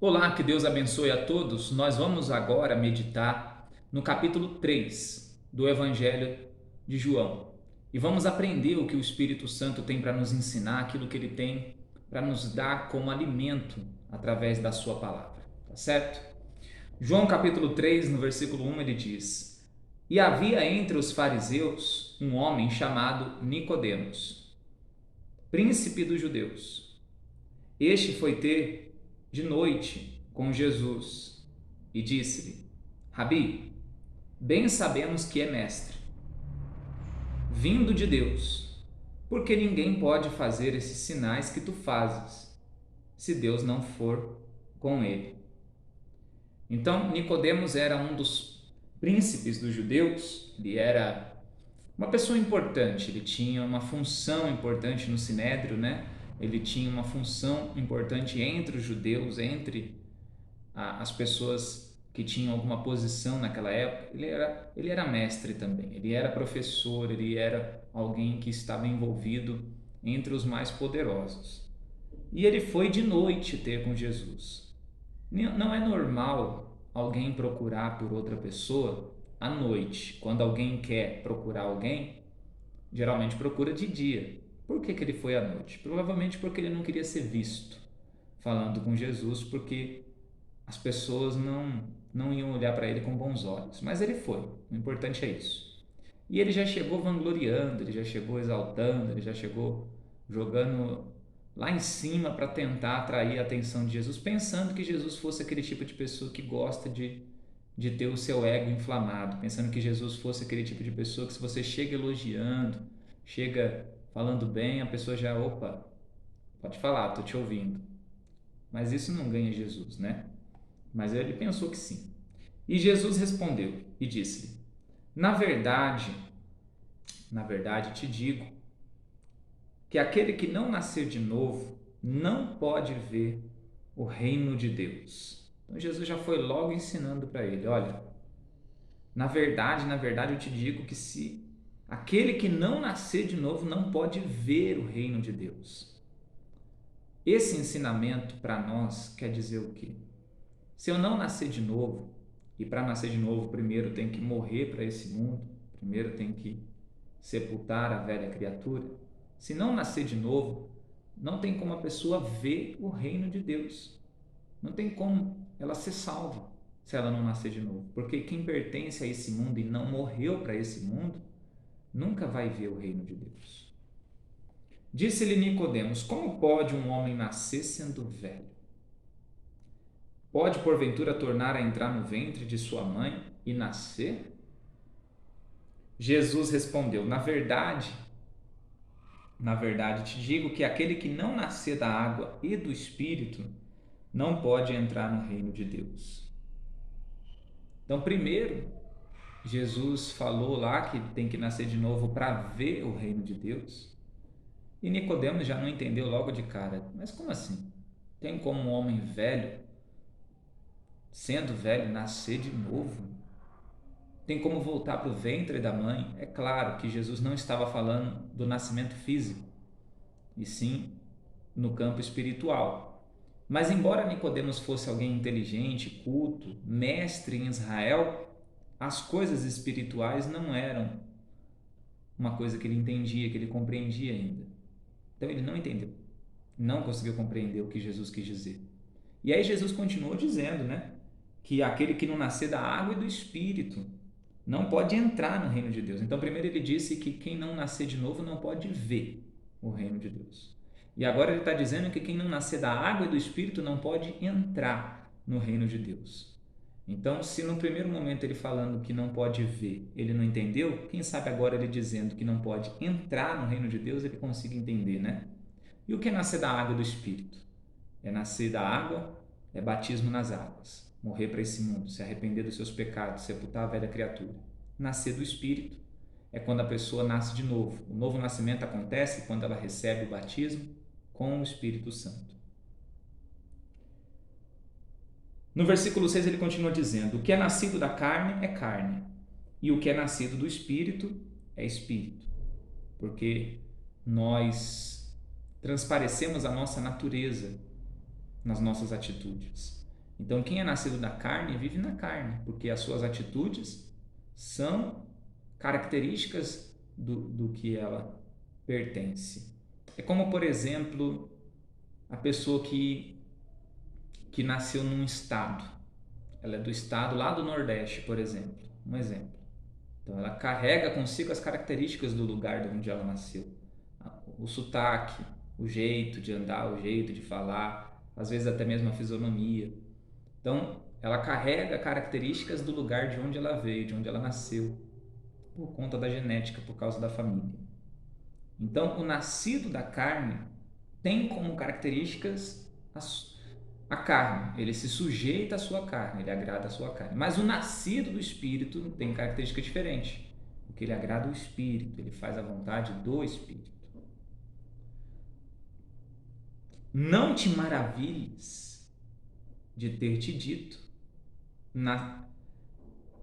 Olá, que Deus abençoe a todos. Nós vamos agora meditar no capítulo 3 do Evangelho de João. E vamos aprender o que o Espírito Santo tem para nos ensinar, aquilo que ele tem para nos dar como alimento através da sua palavra. Tá certo? João capítulo 3, no versículo 1, ele diz: E havia entre os fariseus um homem chamado Nicodemos, príncipe dos judeus. Este foi ter de noite com Jesus e disse-lhe: Rabi, bem sabemos que é mestre, vindo de Deus, porque ninguém pode fazer esses sinais que tu fazes, se Deus não for com ele. Então, Nicodemos era um dos príncipes dos judeus, ele era uma pessoa importante, ele tinha uma função importante no Sinédrio, né? Ele tinha uma função importante entre os judeus, entre as pessoas que tinham alguma posição naquela época. Ele era mestre também, ele era professor, ele era alguém que estava envolvido entre os mais poderosos. E ele foi de noite ter com Jesus. Não é normal alguém procurar por outra pessoa à noite. Quando alguém quer procurar alguém, geralmente procura de dia. Por que ele foi à noite? Provavelmente porque ele não queria ser visto falando com Jesus, porque as pessoas não iam olhar para ele com bons olhos. Mas ele foi, o importante é isso. E ele já chegou vangloriando, ele já chegou exaltando, ele já chegou jogando lá em cima para tentar atrair a atenção de Jesus, pensando que Jesus fosse aquele tipo de pessoa que gosta de ter o seu ego inflamado, pensando que Jesus fosse aquele tipo de pessoa que, se você chega elogiando, chega falando bem, a pessoa já, opa, pode falar, estou te ouvindo. Mas isso não ganha Jesus, né? Mas ele pensou que sim. E Jesus respondeu e disse-lhe: Na verdade te digo que aquele que não nascer de novo não pode ver o reino de Deus. Então Jesus já foi logo ensinando para ele: olha, na verdade eu te digo que se aquele que não nascer de novo não pode ver o reino de Deus. Esse ensinamento para nós quer dizer o quê? Se eu não nascer de novo, e para nascer de novo, primeiro tem que morrer para esse mundo, primeiro tem que sepultar a velha criatura. Se não nascer de novo, não tem como a pessoa ver o reino de Deus. Não tem como ela ser salva se ela não nascer de novo. Porque quem pertence a esse mundo e não morreu para esse mundo, nunca vai ver o reino de Deus. Disse-lhe Nicodemos: Como pode um homem nascer sendo velho? Pode porventura tornar a entrar no ventre de sua mãe e nascer? Jesus respondeu: na verdade te digo que aquele que não nascer da água e do Espírito não pode entrar no reino de Deus. Então, primeiro, Jesus falou lá que tem que nascer de novo para ver o reino de Deus. E Nicodemos já não entendeu logo de cara. Mas como assim? Tem como um homem velho, sendo velho, nascer de novo? Tem como voltar para o ventre da mãe? É claro que Jesus não estava falando do nascimento físico, e sim no campo espiritual. Mas embora Nicodemos fosse alguém inteligente, culto, mestre em Israel, as coisas espirituais não eram uma coisa que ele entendia, que ele compreendia ainda. Então ele não entendeu, não conseguiu compreender o que Jesus quis dizer. E aí Jesus continuou dizendo, né, que aquele que não nascer da água e do Espírito não pode entrar no reino de Deus. Então primeiro ele disse que quem não nascer de novo não pode ver o reino de Deus. E agora ele está dizendo que quem não nascer da água e do Espírito não pode entrar no reino de Deus. Então, se no primeiro momento ele falando que não pode ver, ele não entendeu, quem sabe agora ele dizendo que não pode entrar no reino de Deus, ele consiga entender, né? E o que é nascer da água e do Espírito? É nascer da água, é batismo nas águas, morrer para esse mundo, se arrepender dos seus pecados, sepultar a velha criatura. Nascer do Espírito é quando a pessoa nasce de novo. O novo nascimento acontece quando ela recebe o batismo com o Espírito Santo. No versículo 6 ele continua dizendo: o que é nascido da carne é carne, e o que é nascido do Espírito é Espírito. Porque nós transparecemos a nossa natureza nas nossas atitudes. Então, quem é nascido da carne vive na carne, porque as suas atitudes são características do que ela pertence. É como, por exemplo, a pessoa que nasceu num estado. Ela é do estado lá do Nordeste, por exemplo. Um exemplo. Então, ela carrega consigo as características do lugar de onde ela nasceu. O sotaque, o jeito de andar, o jeito de falar, às vezes até mesmo a fisionomia. Então, ela carrega características do lugar de onde ela veio, de onde ela nasceu, por conta da genética, por causa da família. Então, o nascido da carne tem como características a carne, ele se sujeita à sua carne, ele agrada a sua carne. Mas o nascido do Espírito tem característica diferente, porque ele agrada o Espírito, ele faz a vontade do Espírito. Não te maravilhes de ter te dito,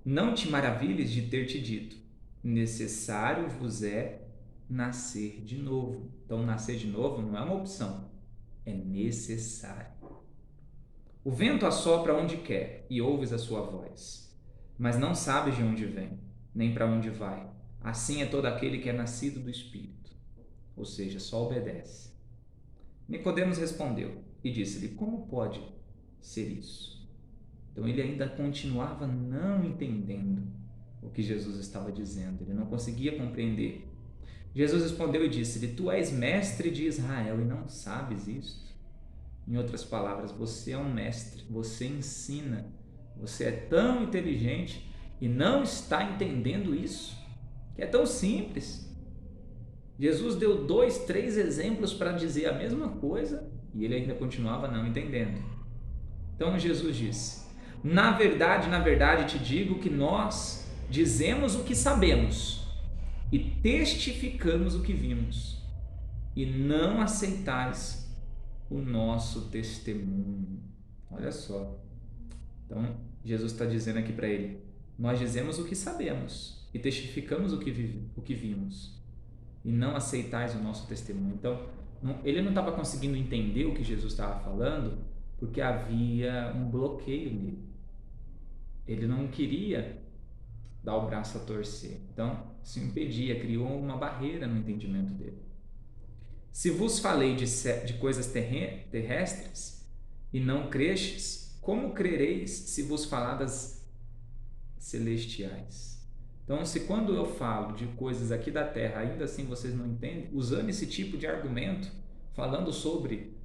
não te maravilhes de ter te dito, necessário vos é nascer de novo. Então, nascer de novo não é uma opção, é necessário. O vento assopra onde quer e ouves a sua voz, mas não sabes de onde vem, nem para onde vai. Assim é todo aquele que é nascido do Espírito, ou seja, só obedece. Nicodemos respondeu e disse-lhe: como pode ser isso? Então ele ainda continuava não entendendo o que Jesus estava dizendo, ele não conseguia compreender. Jesus respondeu e disse-lhe: tu és mestre de Israel e não sabes isto? Em outras palavras, você é um mestre, você ensina, você é tão inteligente e não está entendendo isso, que é tão simples. Jesus deu 2, 3 exemplos para dizer a mesma coisa e ele ainda continuava não entendendo. Então Jesus disse: na verdade te digo que nós dizemos o que sabemos e testificamos o que vimos, e não aceitais o nosso testemunho. Olha só. Então, Jesus está dizendo aqui para ele: nós dizemos o que sabemos e testificamos o que vimos, e não aceitais o nosso testemunho. Então, ele não estava conseguindo entender o que Jesus estava falando porque havia um bloqueio nele. Ele não queria dar o braço a torcer. Então, se impedia, criou uma barreira no entendimento dele. Se vos falei de coisas terrestres e não crestes, como crereis se vos falar das celestiais? Então, se quando eu falo de coisas aqui da terra, ainda assim vocês não entendem, usando esse tipo de argumento, falando sobre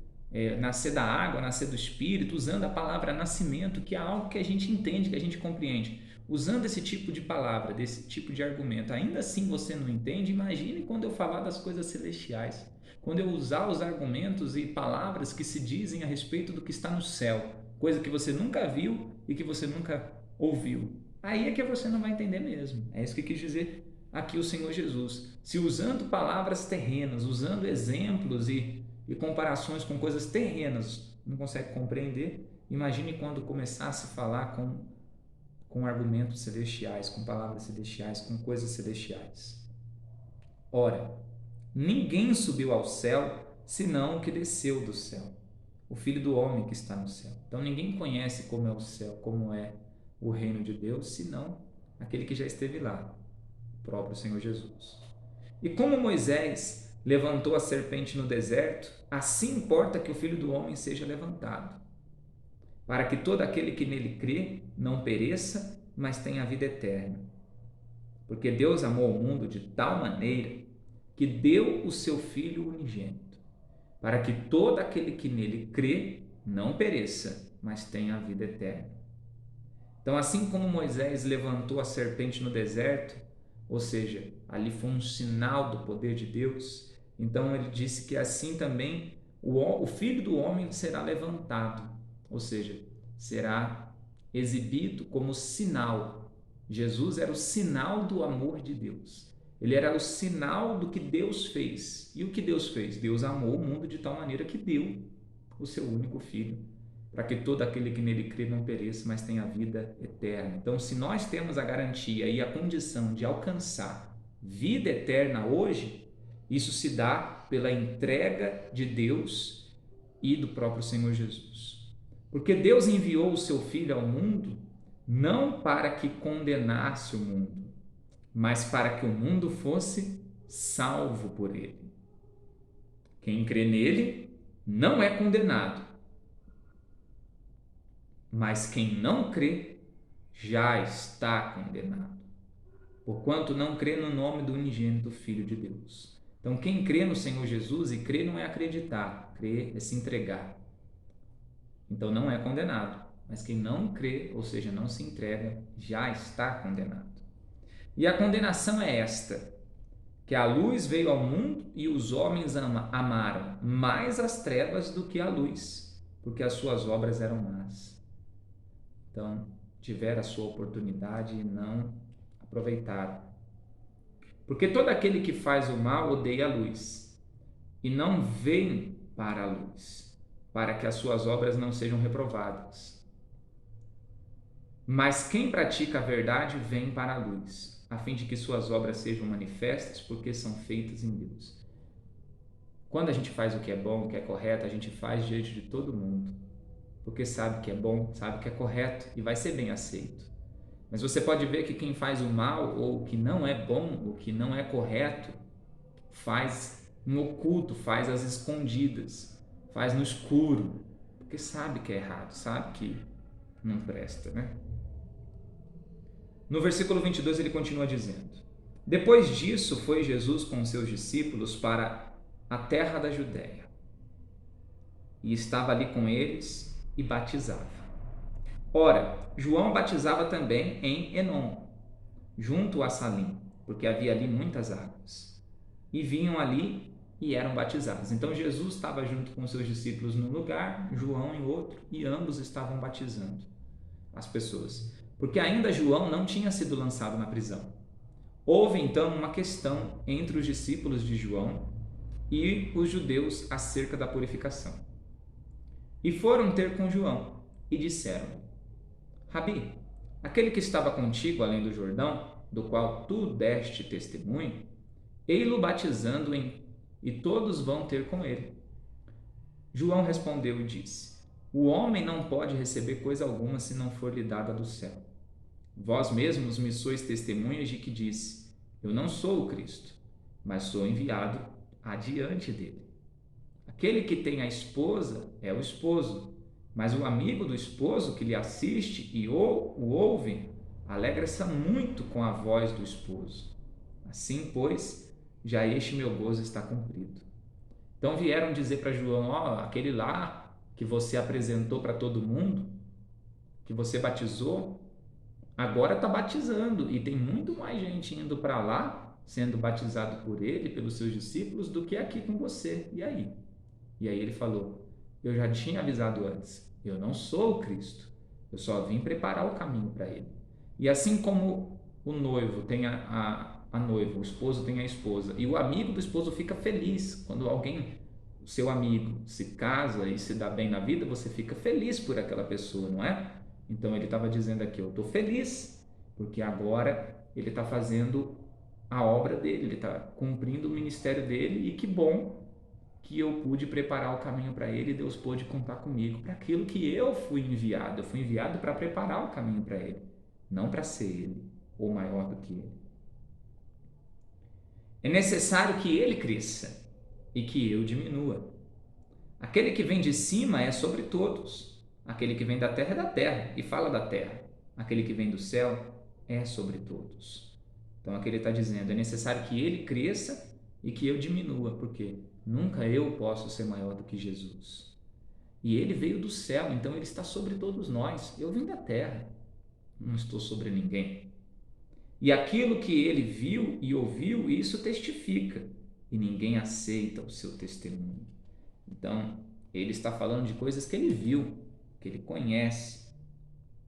nascer da água, nascer do Espírito, usando a palavra nascimento, que é algo que a gente entende, que a gente compreende, usando esse tipo de palavra, desse tipo de argumento, ainda assim você não entende, imagine quando eu falar das coisas celestiais. Quando eu usar os argumentos e palavras que se dizem a respeito do que está no céu, coisa que você nunca viu e que você nunca ouviu, aí é que você não vai entender mesmo. É isso que quis dizer aqui o Senhor Jesus. Se usando palavras terrenas, usando exemplos e comparações com coisas terrenas, não consegue compreender, imagine quando começar a se falar com argumentos celestiais, com palavras celestiais, com coisas celestiais. Ora, ninguém subiu ao céu, senão o que desceu do céu, o Filho do Homem que está no céu. Então ninguém conhece como é o céu, como é o reino de Deus, senão aquele que já esteve lá, o próprio Senhor Jesus. E como Moisés levantou a serpente no deserto, assim importa que o Filho do Homem seja levantado, para que todo aquele que nele crê não pereça, mas tenha a vida eterna. Porque Deus amou o mundo de tal maneira que deu o seu Filho unigênito, para que todo aquele que nele crê não pereça, mas tenha a vida eterna. Então, assim como Moisés levantou a serpente no deserto, ou seja, ali foi um sinal do poder de Deus, então ele disse que assim também o Filho do Homem será levantado, ou seja, será exibido como sinal. Jesus era o sinal do amor de Deus. Ele era o sinal do que Deus fez. E o que Deus fez? Deus amou o mundo de tal maneira que deu o seu único Filho, para que todo aquele que nele crê não pereça, mas tenha vida eterna. Então, se nós temos a garantia e a condição de alcançar vida eterna hoje, isso se dá pela entrega de Deus e do próprio Senhor Jesus. Porque Deus enviou o seu Filho ao mundo não para que condenasse o mundo, mas para que o mundo fosse salvo por ele. Quem crê nele não é condenado, mas quem não crê já está condenado, porquanto não crê no nome do unigênito Filho de Deus. Então, quem crê no Senhor Jesus, e crer não é acreditar, crer é se entregar. Então, não é condenado, mas quem não crê, ou seja, não se entrega, já está condenado. E a condenação é esta: que a luz veio ao mundo e os homens amaram mais as trevas do que a luz, porque as suas obras eram más. Então, tiveram a sua oportunidade e não aproveitaram. Porque todo aquele que faz o mal odeia a luz e não vem para a luz, para que as suas obras não sejam reprovadas. Mas quem pratica a verdade vem para a luz, a fim de que suas obras sejam manifestas, porque são feitas em Deus. Quando a gente faz o que é bom, o que é correto, a gente faz diante de todo mundo, porque sabe que é bom, sabe que é correto e vai ser bem aceito. Mas você pode ver que quem faz o mal, ou o que não é bom, o que não é correto, faz no oculto, faz às escondidas, faz no escuro, porque sabe que é errado, sabe que não presta, né? No versículo 22 ele continua dizendo: depois disso foi Jesus com seus discípulos para a terra da Judéia, e estava ali com eles e batizava. Ora, João batizava também em Enom, junto a Salim, porque havia ali muitas águas, e vinham ali e eram batizados. Então Jesus estava junto com seus discípulos num lugar, João em outro, e ambos estavam batizando as pessoas, porque ainda João não tinha sido lançado na prisão. Houve então uma questão entre os discípulos de João e os judeus acerca da purificação. E foram ter com João e disseram: Rabi, aquele que estava contigo além do Jordão, do qual tu deste testemunho, ei-lo batizando e todos vão ter com ele. João respondeu e disse: o homem não pode receber coisa alguma se não for lhe dada do céu. Vós mesmos me sois testemunhas de que disse: eu não sou o Cristo, mas sou enviado adiante dele. Aquele que tem a esposa é o esposo, mas o amigo do esposo que lhe assiste e o ouve, alegra-se muito com a voz do esposo. Assim, pois, já este meu gozo está cumprido. Então vieram dizer para João: aquele lá que você apresentou para todo mundo, que você batizou, agora está batizando, e tem muito mais gente indo para lá, sendo batizado por ele, pelos seus discípulos, do que aqui com você. E aí? E aí ele falou: eu já tinha avisado antes, eu não sou o Cristo, eu só vim preparar o caminho para ele. E assim como o noivo tem a noiva, o esposo tem a esposa, e o amigo do esposo fica feliz quando alguém, o seu amigo, se casa e se dá bem na vida, você fica feliz por aquela pessoa, não é? Então ele estava dizendo aqui: eu estou feliz, porque agora ele está fazendo a obra dele, ele está cumprindo o ministério dele, e que bom que eu pude preparar o caminho para ele, e Deus pôde contar comigo para aquilo que eu fui enviado. Eu fui enviado para preparar o caminho para ele, não para ser ele ou maior do que ele. É necessário que ele cresça e que eu diminua. Aquele que vem de cima é sobre todos. Aquele que vem da terra é da terra e fala da terra. Aquele que vem do céu é sobre todos. Então aqui ele está dizendo: é necessário que ele cresça e que eu diminua, porque nunca eu posso ser maior do que Jesus. E ele veio do céu, então ele está sobre todos nós. Eu vim da terra, não estou sobre ninguém. E aquilo que ele viu e ouviu, isso testifica, e ninguém aceita o seu testemunho. Então, ele está falando de coisas que ele viu, que ele conhece.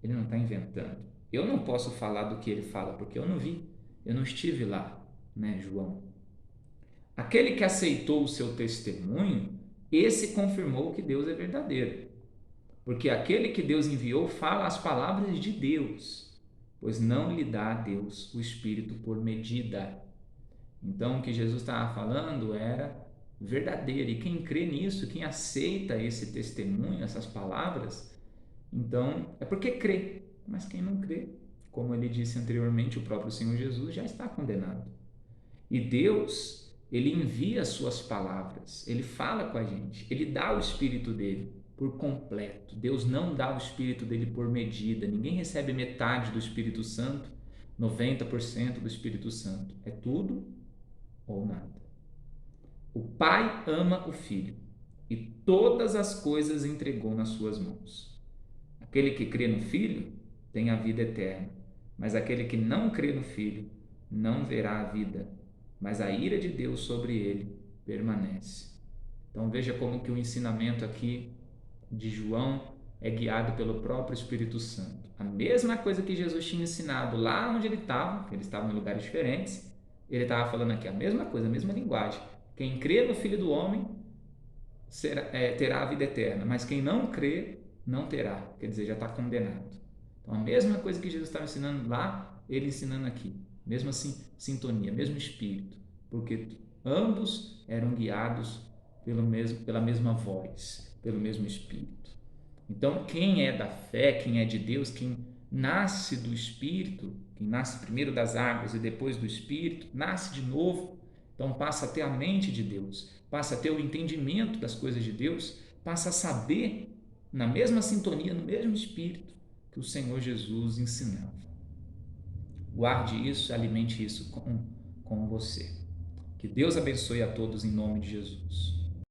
Ele não está inventando. Eu não posso falar do que ele fala, porque eu não vi, eu não estive lá, né, João? Aquele que aceitou o seu testemunho, esse confirmou que Deus é verdadeiro. Porque aquele que Deus enviou fala as palavras de Deus, pois não lhe dá a Deus o Espírito por medida. Então, o que Jesus estava falando era verdadeiro. E quem crê nisso, quem aceita esse testemunho, essas palavras, Então, é porque crê. Mas quem não crê, como ele disse anteriormente, o próprio Senhor Jesus já está condenado. E Deus, ele envia as suas palavras, ele fala com a gente, ele dá o Espírito dele por completo. Deus não dá o Espírito dele por medida. Ninguém recebe metade do Espírito Santo, 90% do Espírito Santo. É tudo ou nada. O Pai ama o Filho e todas as coisas entregou nas suas mãos. Aquele que crê no Filho tem a vida eterna, mas aquele que não crê no Filho não verá a vida, mas a ira de Deus sobre ele permanece. Então veja como que o ensinamento aqui de João é guiado pelo próprio Espírito Santo. A mesma coisa que Jesus tinha ensinado lá onde ele estava, que eles estavam em lugares diferentes, ele estava falando aqui a mesma coisa, a mesma linguagem. Quem crê no Filho do Homem terá a vida eterna, mas quem não crê não terá, quer dizer, já está condenado. Então a mesma coisa que Jesus estava ensinando lá, ele ensinando aqui, mesma assim, sintonia, mesmo espírito, porque ambos eram guiados pela mesma voz, pelo mesmo espírito. Então quem é da fé, quem é de Deus, quem nasce do espírito, quem nasce primeiro das águas e depois do espírito, nasce de novo, então passa a ter a mente de Deus, passa a ter o entendimento das coisas de Deus, passa a saber na mesma sintonia, no mesmo espírito que o Senhor Jesus ensinava. Guarde isso, alimente isso com você. Que Deus abençoe a todos em nome de Jesus.